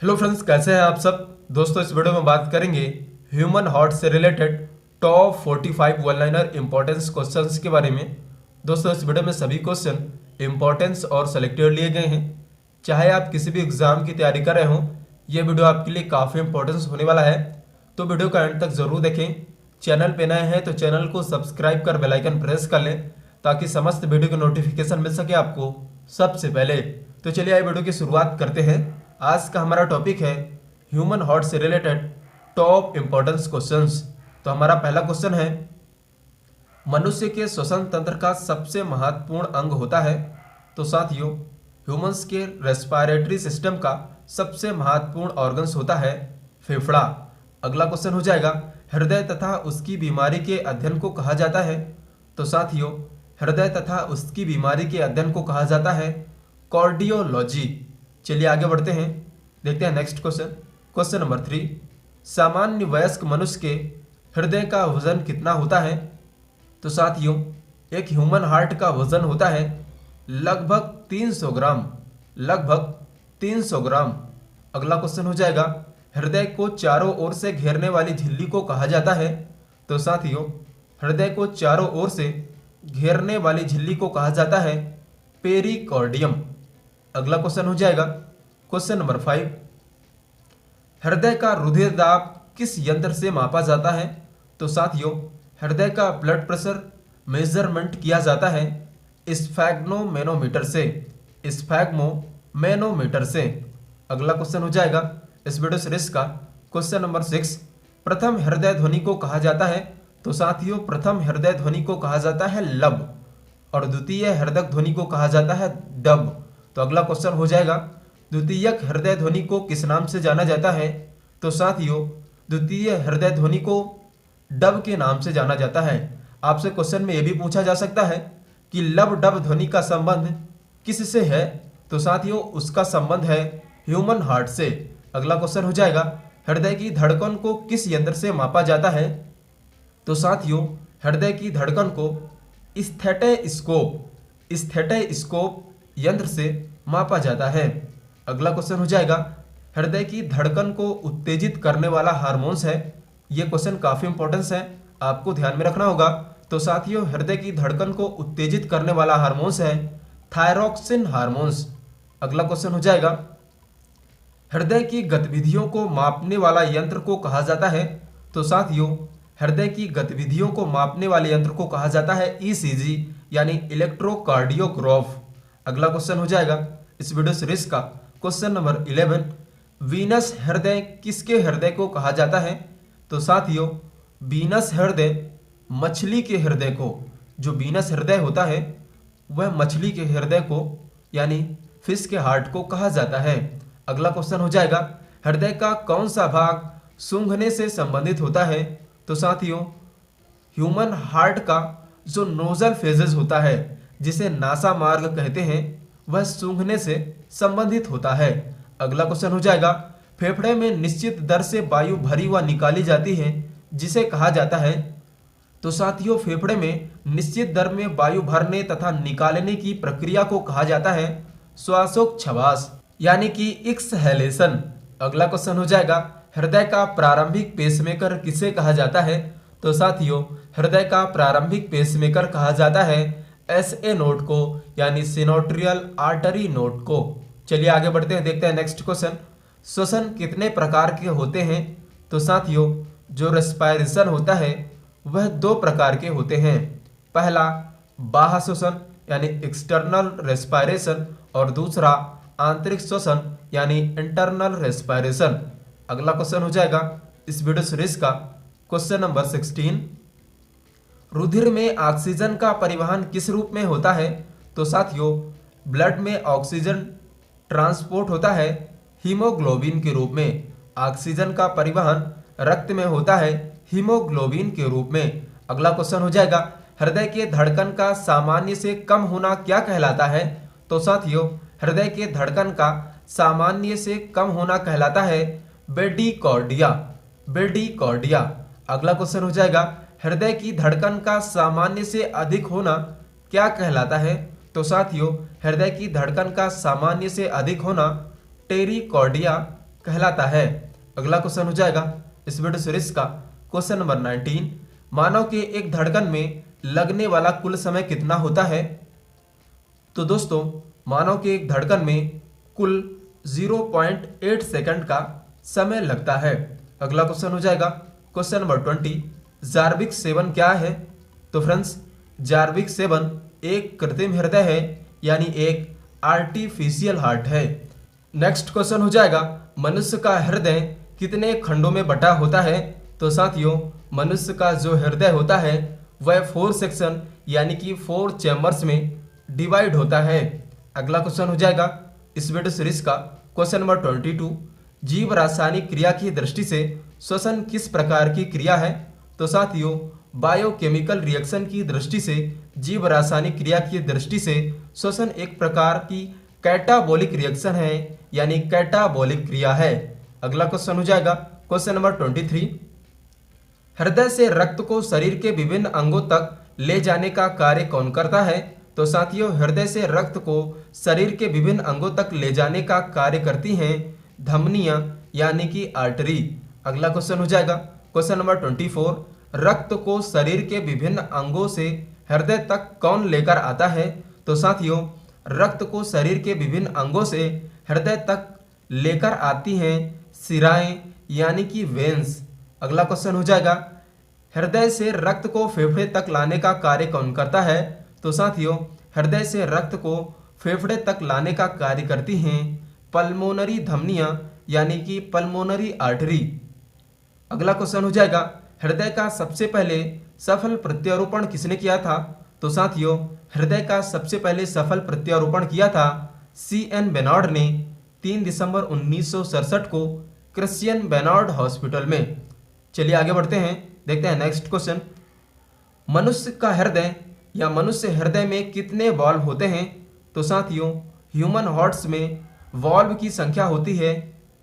Hello friends, कैसे हैं आप सब। दोस्तों, इस वीडियो में बात करेंगे ह्यूमन हार्ट से related top 45 one liner importance questions के बारे में। दोस्तों, इस वीडियो में सभी क्वेश्चन इंपॉर्टेंस और सेलेक्टेड लिए गए हैं। चाहे आप किसी भी एग्जाम की तैयारी कर रहे हों, यह वीडियो आपके लिए काफ़ी इंपॉर्टेंस होने वाला है, तो वीडियो का एंड तक ज़रूर देखें। चैनल पे नए हैं तो चैनल को सब्सक्राइब कर बेल आइकन प्रेस कर लें ताकि समस्त वीडियो की नोटिफिकेशन मिल सके आपको सबसे पहले। तो चलिए आइए वीडियो की शुरुआत करते हैं। आज का हमारा टॉपिक है ह्यूमन हार्ट से रिलेटेड टॉप इंपॉर्टेंस क्वेश्चंस। तो हमारा पहला क्वेश्चन है, मनुष्य के श्वसन तंत्र का सबसे महत्वपूर्ण अंग होता है। तो साथियों, ह्यूमंस के रेस्पिरेटरी सिस्टम का सबसे महत्वपूर्ण ऑर्गन्स होता है फेफड़ा। अगला क्वेश्चन हो जाएगा, हृदय तथा उसकी बीमारी के अध्ययन को कहा जाता है। तो साथियों, हृदय तथा उसकी बीमारी के अध्ययन को कहा जाता है कार्डियोलॉजी। चलिए आगे बढ़ते हैं, देखते हैं नेक्स्ट क्वेश्चन। क्वेश्चन नंबर 3, सामान्य वयस्क मनुष्य के हृदय का वजन कितना होता है। तो साथियों, एक ह्यूमन हार्ट का वजन होता है लगभग 300 ग्राम, लगभग 300 ग्राम। अगला क्वेश्चन हो जाएगा, हृदय को चारों ओर से घेरने वाली झिल्ली को कहा जाता है। तो साथियों, हृदय को चारों ओर से घेरने वाली झिल्ली को कहा जाता है पेरिकार्डियम। अगला क्वेश्चन हो जाएगा क्वेश्चन नंबर 5, हृदय का रुधिर दाब किस यंत्र से मापा जाता है। तो साथियों, हृदय का ब्लड प्रेशर मेजरमेंट किया जाता है स्फैग्मोमेनोमीटर से, स्फैग्मोमेनोमीटर से। अगला क्वेश्चन हो जाएगा इस वीडियो सीरीज का क्वेश्चन नंबर 6, प्रथम हृदय ध्वनि को कहा जाता है। तो साथियों, प्रथम हृदय ध्वनि को कहा जाता है लब और द्वितीय हृदय ध्वनि को कहा जाता है डब। तो अगला क्वेश्चन हो जाएगा, द्वितीयक हृदय ध्वनि को किस नाम से जाना जाता है। तो साथियों, द्वितीय हृदय ध्वनि को डब के नाम से जाना जाता है। आपसे क्वेश्चन में यह भी पूछा जा सकता है कि लब डब ध्वनि का संबंध किससे है। तो साथियों, उसका संबंध है ह्यूमन हार्ट से। अगला क्वेश्चन हो जाएगा, हृदय की धड़कन को किस यंत्र से मापा जाता है। तो साथियों, हृदय की धड़कन को स्टेथोस्कोप यंत्र से मापा जाता है। अगला क्वेश्चन हो जाएगा, हृदय की धड़कन को उत्तेजित करने वाला हार्मोन्स है। यह क्वेश्चन काफी इंपॉर्टेंस है, आपको ध्यान में रखना होगा। तो साथियों, हृदय की धड़कन को उत्तेजित करने वाला हार्मोन्स है थायरोक्सिन हार्मोन्स। अगला क्वेश्चन हो जाएगा, हृदय की गतिविधियों को मापने वाला यंत्र को कहा जाता है। तो साथियों, हृदय की गतिविधियों को मापने वाले यंत्र को कहा जाता है ईसीजी यानी इलेक्ट्रोकार्डियोग्राफ। अगला क्वेश्चन हो जाएगा इस वीडियो सीरीज का क्वेश्चन नंबर 11, वीनस हृदय किसके हृदय को कहा जाता है। तो साथियों, वीनस हृदय मछली के हृदय को, जो वीनस हृदय होता है वह मछली के हृदय को यानी फिश के हार्ट को कहा जाता है। अगला क्वेश्चन हो जाएगा, हृदय का कौन सा भाग सूंघने से संबंधित होता है। तो साथियों, ह्यूमन हार्ट का जो नोजल फेजेस होता है, जिसे नासा मार्ग कहते हैं, वह सूंघने से संबंधित होता है। अगला क्वेश्चन हो जाएगा, फेफड़े में निश्चित दर से वायु भरी व निकाली जाती है, जिसे कहा जाता है। तो साथियों, फेफड़े में निश्चित दर में वायु भरने तथा निकालने की प्रक्रिया को कहा जाता है श्वासोच्छ्वास यानी कि एक्सहेलेशन। अगला क्वेश्चन हो जाएगा, हृदय का प्रारंभिक पेसमेकर किसे कहा जाता है। तो साथियों, हृदय का प्रारंभिक पेसमेकर कहा जाता है SA नोड को यानी सिनोट्रियल आर्टरी नोड को। चलिए आगे बढ़ते हैं, देखते हैं नेक्स्ट क्वेश्चन, श्वसन कितने प्रकार के होते हैं। तो साथियों, जो रेस्पिरेशन होता है वह 2 प्रकार के होते हैं। पहला बाह्य श्वसन यानी एक्सटर्नल रेस्पिरेशन और दूसरा आंतरिक श्वसन यानी इंटरनल रेस्पिरेशन। अगला क्वेश्चन हो जाएगा इस वीडियो सीरीज का क्वेश्चन नंबर 16, रुधिर में ऑक्सीजन का परिवहन किस रूप में होता है। तो साथियों, ब्लड में ऑक्सीजन ट्रांसपोर्ट होता है हीमोग्लोबिन के रूप में। ऑक्सीजन का परिवहन रक्त में होता है हीमोग्लोबिन के रूप में। अगला क्वेश्चन हो जाएगा, हृदय के धड़कन का सामान्य से कम होना क्या कहलाता है। तो साथियों, हृदय के धड़कन का सामान्य से कम होना कहलाता है ब्रेडिकार्डिया, ब्रेडिकार्डिया। अगला क्वेश्चन हो जाएगा, हृदय की धड़कन का सामान्य से अधिक होना क्या कहलाता है। तो साथियों, हृदय की धड़कन का सामान्य से अधिक होना टेरिकॉर्डिया कहलाता है। अगला क्वेश्चन हो जाएगा इस वीडियो सीरीज का क्वेश्चन नंबर 19। मानव के एक धड़कन में लगने वाला कुल समय कितना होता है? तो दोस्तों मानव के एक धड़कन में कुल 0.8 सेकंड का समय लगता है। अगला क्वेश्चन हो जाएगा क्वेश्चन नंबर 20। जार्विक 7 क्या है? तो फ्रेंड्स जार्विक 7 एक कृत्रिम हृदय है, यानी एक आर्टिफिशियल हार्ट है। नेक्स्ट क्वेश्चन हो जाएगा मनुष्य का हृदय कितने खंडों में बटा होता है? तो साथियों मनुष्य का जो हृदय होता है वह 4 सेक्शन यानी कि 4 चैम्बर्स में डिवाइड होता है। अगला क्वेश्चन हो जाएगा इस वीडियो सीरीज का क्वेश्चन नंबर 22। जीव रासायनिक क्रिया की दृष्टि से श्वसन किस प्रकार की क्रिया है? तो साथियों बायोकेमिकल रिएक्शन की दृष्टि से जीव रासायनिक क्रिया की दृष्टि से श्वसन एक प्रकार की कैटाबोलिक रिएक्शन है, यानी कैटाबोलिक क्रिया है। अगला क्वेश्चन हो जाएगा क्वेश्चन नंबर 23। हृदय से रक्त को शरीर के विभिन्न अंगों तक ले जाने का कार्य कौन करता है? तो साथियों हृदय से रक्त को शरीर के विभिन्न अंगों तक ले जाने का कार्य करती हैं धमनियां, यानी कि आर्टरी। अगला क्वेश्चन हो जाएगा क्वेश्चन नंबर 24। रक्त को शरीर के विभिन्न अंगों से हृदय तक कौन लेकर आता है? तो साथियों रक्त को शरीर के विभिन्न अंगों से हृदय तक लेकर आती हैं शिराएं, यानी कि वेन्स। अगला क्वेश्चन हो जाएगा हृदय से रक्त को फेफड़े तक लाने का कार्य कौन करता है? तो साथियों हृदय से रक्त को फेफड़े तक लाने का कार्य करती हैं पल्मोनरी धमनियां, यानी कि पल्मोनरी आर्टरी। अगला क्वेश्चन हो जाएगा हृदय का सबसे पहले सफल प्रत्यारोपण किसने किया था? तो साथियों हृदय का सबसे पहले सफल प्रत्यारोपण किया था CN बेनार्ड ने 3 दिसंबर 1967 को क्रिश्चियन बेनार्ड हॉस्पिटल में। चलिए आगे बढ़ते हैं, देखते हैं नेक्स्ट क्वेश्चन। मनुष्य का हृदय या मनुष्य हृदय में कितने वाल्व होते हैं? तो साथियों ह्यूमन हार्ट्स में वाल्व की संख्या होती है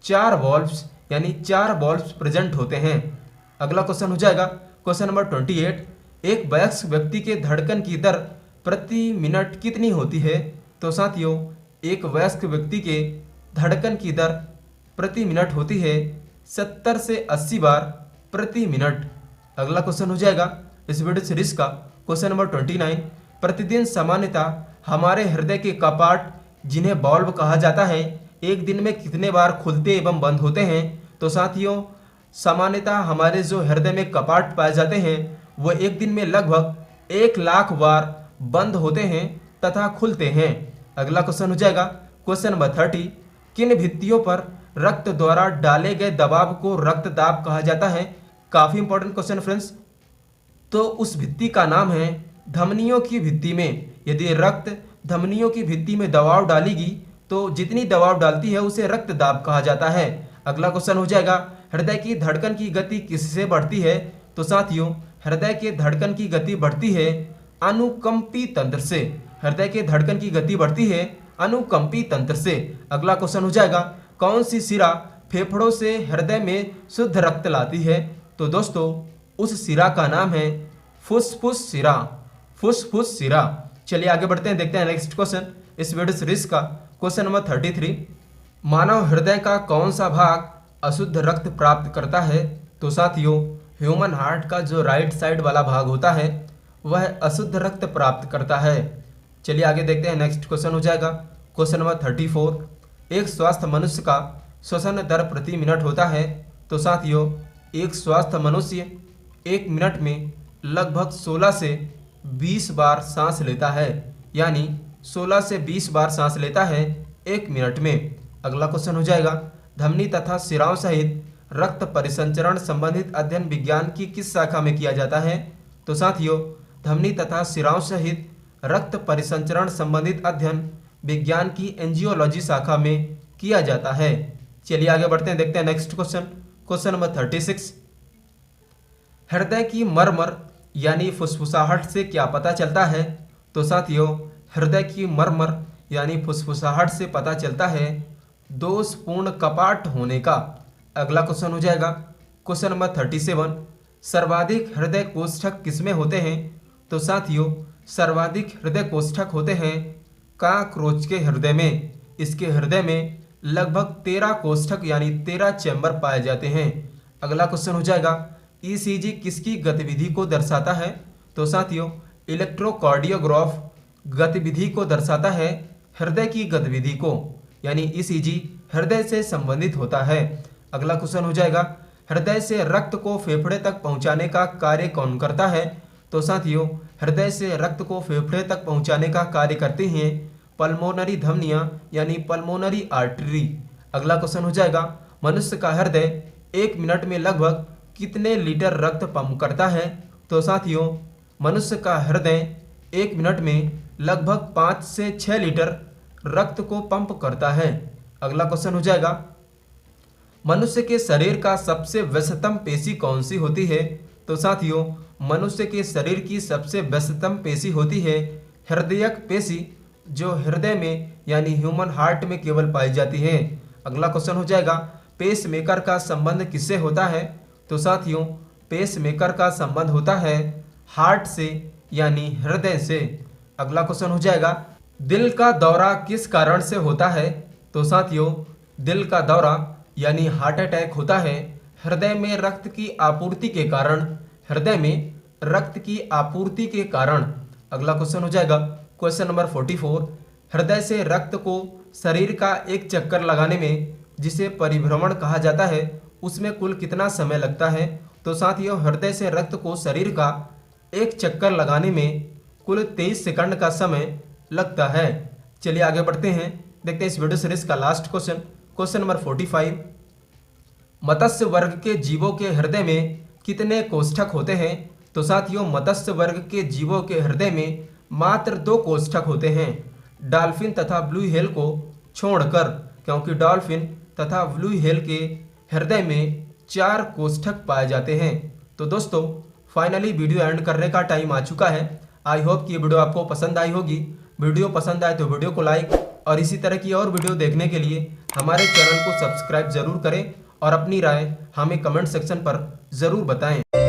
4 वाल्व्स, यानी 4 वाल्व्स प्रेजेंट होते हैं। अगला क्वेश्चन हो जाएगा क्वेश्चन नंबर 28। एक वयस्क व्यक्ति के धड़कन की दर प्रति मिनट कितनी होती है? तो साथियों एक वयस्क व्यक्ति के धड़कन की दर प्रति मिनट होती है 70 से 80 बार प्रति मिनट। अगला क्वेश्चन हो जाएगा इस वीडियो सीरीज का क्वेश्चन नंबर 29। प्रतिदिन सामान्यतः हमारे हृदय के कपाट, जिन्हें वाल्व कहा जाता है, एक दिन में कितने बार खुलते एवं बंद होते हैं? तो साथियों सामान्यतः हमारे जो हृदय में कपाट पाए जाते हैं वह एक दिन में लगभग 1 लाख बार बंद होते हैं तथा खुलते हैं। अगला क्वेश्चन हो जाएगा क्वेश्चन नंबर 30। किन भित्तियों पर रक्त द्वारा डाले गए दबाव को रक्तदाब कहा जाता है? काफी इंपॉर्टेंट क्वेश्चन फ्रेंड्स। तो उस भित्ति का नाम है धमनियों की भित्ति में। यदि रक्त धमनियों की भित्ति में दबाव डालेगी तो जितनी दबाव डालती है उसे रक्तदाब कहा जाता है। अगला क्वेश्चन हो जाएगा हृदय की धड़कन की गति किससे बढ़ती है? तो साथियों हृदय के धड़कन की गति बढ़ती है अनुकंपी तंत्र से। हृदय के धड़कन की गति बढ़ती है अनुकंपी तंत्र से। अगला क्वेश्चन हो जाएगा कौन सी शिरा फेफड़ों से हृदय में शुद्ध रक्त लाती है? तो दोस्तों उस शिरा का नाम है फुसफुस शिरा। फुसफुस शिरा। चलिए आगे बढ़ते हैं, देखते हैं नेक्स्ट क्वेश्चन इस वीडियो सीरीज का क्वेश्चन नंबर 33। मानव हृदय का कौन सा भाग अशुद्ध रक्त प्राप्त करता है? तो साथियों ह्यूमन हार्ट का जो राइट साइड वाला भाग होता है वह अशुद्ध रक्त प्राप्त करता है। चलिए आगे देखते हैं, नेक्स्ट क्वेश्चन हो जाएगा क्वेश्चन नंबर 34। एक स्वस्थ मनुष्य का श्वसन दर प्रति मिनट होता है। तो साथियों एक स्वस्थ मनुष्य 1 मिनट में लगभग 16 से 20 बार सांस लेता है, यानी 16 से 20 बार सांस लेता है 1 मिनट में। अगला क्वेश्चन हो जाएगा धमनी तथा शिराओं सहित रक्त परिसंचरण संबंधित अध्ययन विज्ञान की किस शाखा में किया जाता है? तो साथियों धमनी तथा शिराओं सहित रक्त परिसंचरण संबंधित अध्ययन विज्ञान की एंजियोलॉजी शाखा में किया जाता है। चलिए आगे बढ़ते हैं, देखते हैं नेक्स्ट क्वेश्चन क्वेश्चन नंबर 36। हृदय की मरमर यानी फुसफुसाहट से क्या पता चलता है? तो साथियों हृदय की मरमर यानी फुसफुसाहट से पता चलता है दोषपूर्ण कपाट होने का। अगला क्वेश्चन हो जाएगा क्वेश्चन नंबर 37। सर्वाधिक हृदय कोष्ठक किसमें होते हैं? तो साथियों सर्वाधिक हृदय कोष्ठक होते हैं काकरोच के हृदय में। इसके हृदय में लगभग 13 कोष्ठक यानी 13 चैम्बर पाए जाते हैं। अगला क्वेश्चन हो जाएगा ईसीजी किसकी गतिविधि को दर्शाता है? तो साथियों इलेक्ट्रोकार्डियोग्राफ गतिविधि को दर्शाता है, हृदय की गतिविधि को, यानी ईसीजी हृदय से संबंधित होता है। अगला क्वेश्चन हो जाएगा हृदय से रक्त को फेफड़े तक पहुंचाने का कार्य कौन करता है? तो साथियों हृदय से रक्त को फेफड़े तक पहुंचाने का कार्य करती हैं पल्मोनरी धमनियां यानी पल्मोनरी आर्टरी। अगला क्वेश्चन हो जाएगा मनुष्य का हृदय 1 मिनट में लगभग कितने लीटर रक्त पंप करता है? तो साथियों मनुष्य का हृदय 1 मिनट में लगभग 5 से 6 लीटर रक्त को पंप करता है। अगला क्वेश्चन हो जाएगा मनुष्य के शरीर का सबसे व्यस्तम पेशी कौन सी होती है? तो साथियों मनुष्य के शरीर की सबसे व्यस्तम पेशी होती है हृदयक पेशी, जो हृदय में यानी ह्यूमन हार्ट में केवल पाई जाती है। अगला क्वेश्चन हो जाएगा पेस मेकर का संबंध किससे होता है? तो साथियों पेस मेकर का संबंध होता है हार्ट से यानी हृदय से। अगला क्वेश्चन हो जाएगा दिल का दौरा किस कारण से होता है? तो साथियों दिल का दौरा यानी हार्ट अटैक होता है हृदय में रक्त की आपूर्ति के कारण, हृदय में रक्त की आपूर्ति के कारण। अगला क्वेश्चन हो जाएगा क्वेश्चन नंबर 44 हृदय से रक्त को शरीर का एक चक्कर लगाने में जिसे परिभ्रमण कहा जाता है उसमें कुल कितना समय लगता है? तो साथियों हृदय से रक्त को शरीर का एक चक्कर लगाने में कुल 23 सेकंड का समय लगता है। चलिए आगे बढ़ते हैं, देखते हैं इस वीडियो सीरीज का लास्ट क्वेश्चन, क्वेश्चन नंबर 45 मत्स्य वर्ग के जीवों के हृदय में कितने कोष्ठक होते हैं? तो साथियों मत्स्य वर्ग के जीवों के हृदय में मात्र 2 कोष्ठक होते हैं, डॉल्फिन तथा ब्लू व्हेल को छोड़कर, क्योंकि डॉल्फिन तथा ब्लू व्हेल के हृदय में 4 कोष्ठक पाए जाते हैं। तो दोस्तों फाइनली वीडियो एंड करने का टाइम आ चुका है। आई होप कि ये वीडियो आपको पसंद आई होगी। वीडियो पसंद आए तो वीडियो को लाइक और इसी तरह की और वीडियो देखने के लिए हमारे चैनल को सब्सक्राइब जरूर करें और अपनी राय हमें कमेंट सेक्शन पर ज़रूर बताएं।